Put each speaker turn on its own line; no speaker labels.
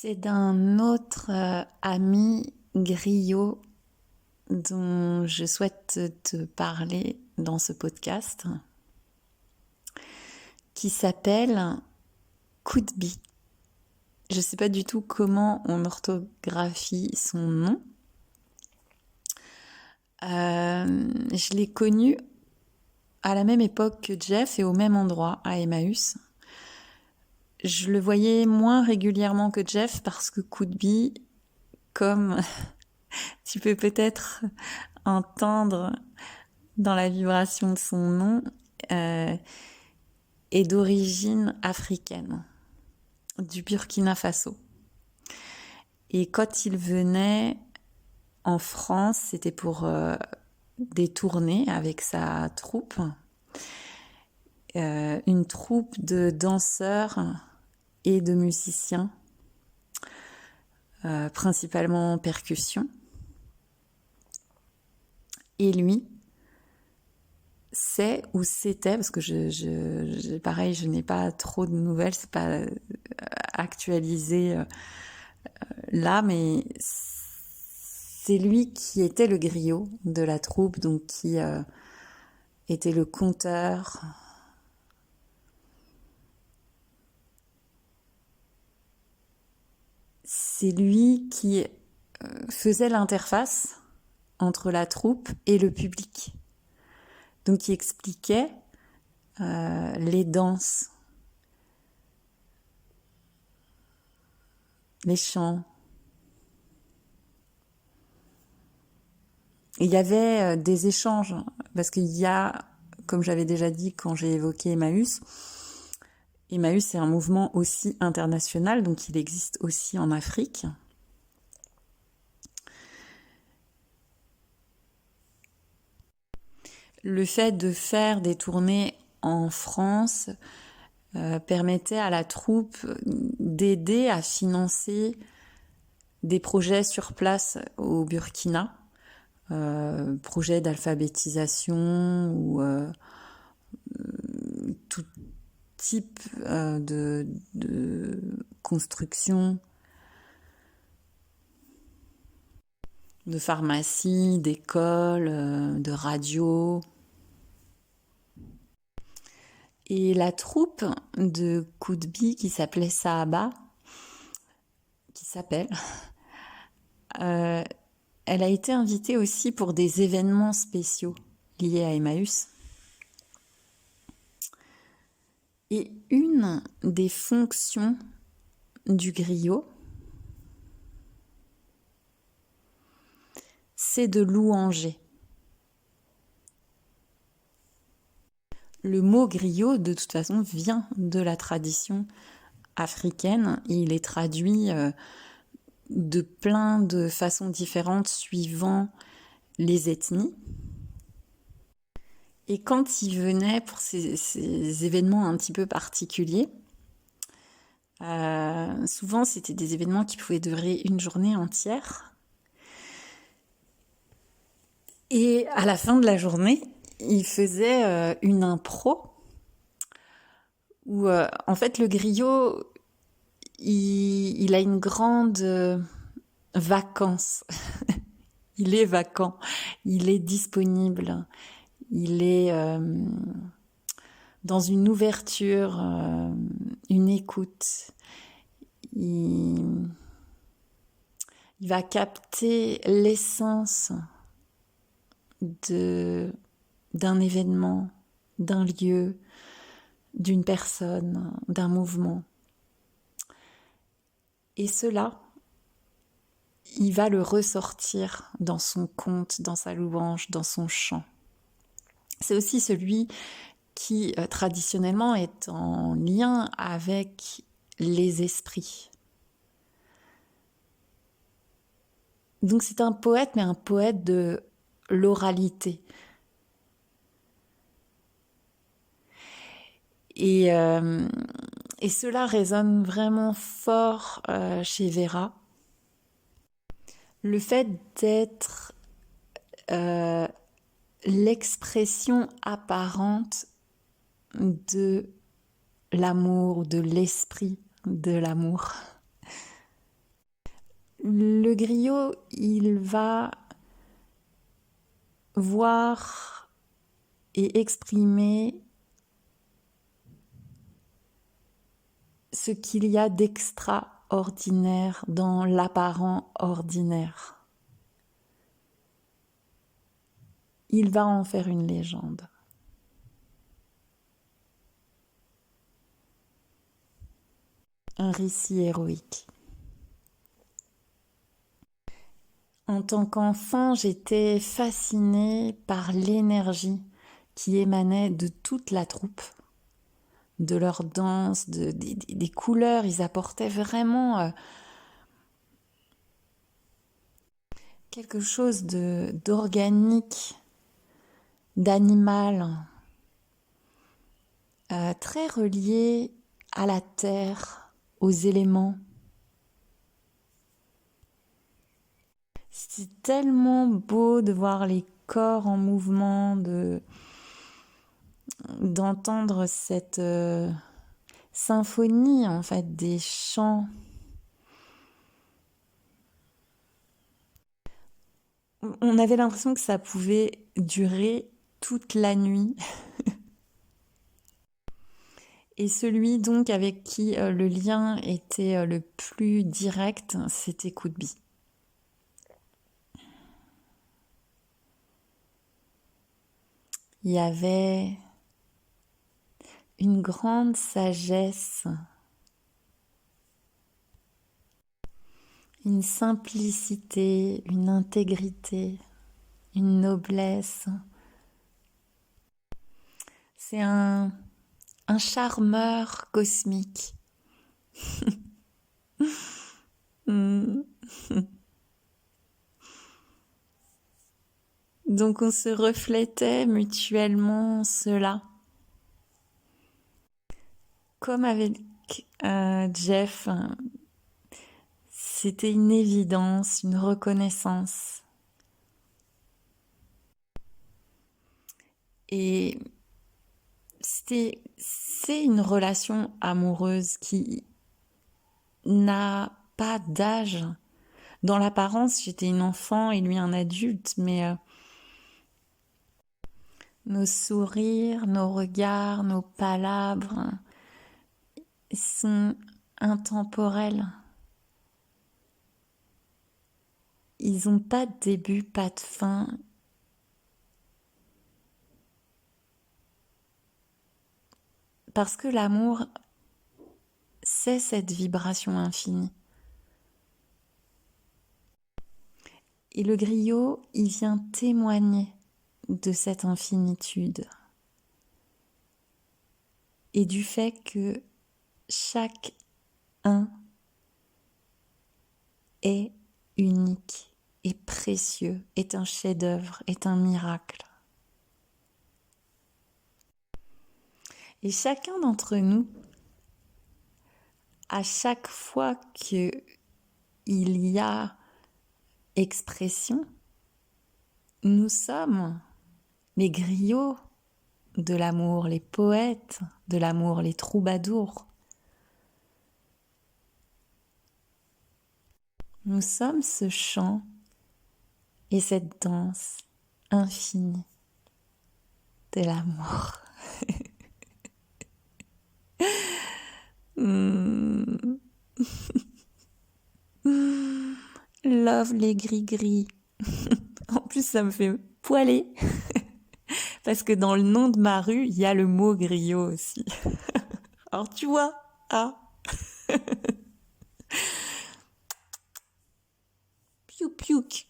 C'est d'un autre ami griot dont je souhaite te parler dans ce podcast, qui s'appelle Koudbi. Je ne sais pas du tout comment on orthographie son nom. Je l'ai connu à la même époque que Jeff et au même endroit, à Emmaüs. Je le voyais moins régulièrement que Jeff parce que Koudbi, comme tu peux peut-être entendre dans la vibration de son nom, est d'origine africaine, du Burkina Faso. Et quand il venait en France, c'était pour des tournées avec sa troupe, une troupe de danseurs et de musiciens, principalement percussion. Et lui, c'est ou c'était, parce que pareil, je n'ai pas trop de nouvelles, c'est pas actualisé là, mais c'est lui qui était le griot de la troupe, donc qui était le conteur. C'est lui qui faisait l'interface entre la troupe et le public. Donc qui expliquait les danses, les chants. Et il y avait des échanges, parce qu'il y a, comme j'avais déjà dit quand j'ai évoqué Emmaüs, c'est un mouvement aussi international, donc il existe aussi en Afrique. Le fait de faire des tournées en France permettait à la troupe d'aider à financer des projets sur place au Burkina, projets d'alphabétisation ou tout type de construction, de pharmacie, d'école, de radio. Et la troupe de Koudbi qui s'appelait Sahaba, elle a été invitée aussi pour des événements spéciaux liés à Emmaüs. Et une des fonctions du griot, c'est de louanger. Le mot griot, de toute façon, vient de la tradition africaine et il est traduit de plein de façons différentes suivant les ethnies. Et quand il venait pour ces événements un petit peu particuliers, souvent c'était des événements qui pouvaient durer une journée entière. Et à la fin de la journée, il faisait une impro où en fait le griot, il a une grande vacance. Il est vacant, il est disponible, il est dans une ouverture, une écoute. Il va capter l'essence d'un événement, d'un lieu, d'une personne, d'un mouvement. Et cela, il va le ressortir dans son conte, dans sa louange, dans son chant. C'est aussi celui qui, traditionnellement, est en lien avec les esprits. Donc c'est un poète, mais un poète de l'oralité. Et cela résonne vraiment fort chez Vera. Le fait d'être l'expression apparente de l'amour, de l'esprit de l'amour. Le griot, il va voir et exprimer ce qu'il y a d'extraordinaire dans l'apparent ordinaire. Il va en faire une légende. Un récit héroïque. En tant qu'enfant, j'étais fascinée par l'énergie qui émanait de toute la troupe, de leur danse, des couleurs. Ils apportaient vraiment quelque chose d'organique, d'animal, très relié à la terre, aux éléments. C'est tellement beau de voir les corps en mouvement, d'entendre cette symphonie en fait des chants. On avait l'impression que ça pouvait durer toute la nuit. Et celui donc avec qui le lien était le plus direct, c'était Koudbi. Il y avait une grande sagesse, une simplicité, une intégrité, une noblesse. C'est un charmeur cosmique. Donc on se reflétait mutuellement cela. Comme avec Jeff, c'était une évidence, une reconnaissance. Et c'est une relation amoureuse qui n'a pas d'âge. Dans l'apparence, j'étais une enfant et lui un adulte, mais nos sourires, nos regards, nos palabres sont intemporels. Ils n'ont pas de début, pas de fin. Parce que l'amour, c'est cette vibration infinie. Et le griot, il vient témoigner de cette infinitude et du fait que chaque un est unique, est précieux, est un chef-d'œuvre, est un miracle. Et chacun d'entre nous, à chaque fois qu'il y a expression, nous sommes les griots de l'amour, les poètes de l'amour, les troubadours. Nous sommes ce chant et cette danse infinie de l'amour. Love les gris-gris. En plus, ça me fait poiler. Parce que dans le nom de ma rue, il y a le mot griot aussi. Alors tu vois, ah. Piou piouc.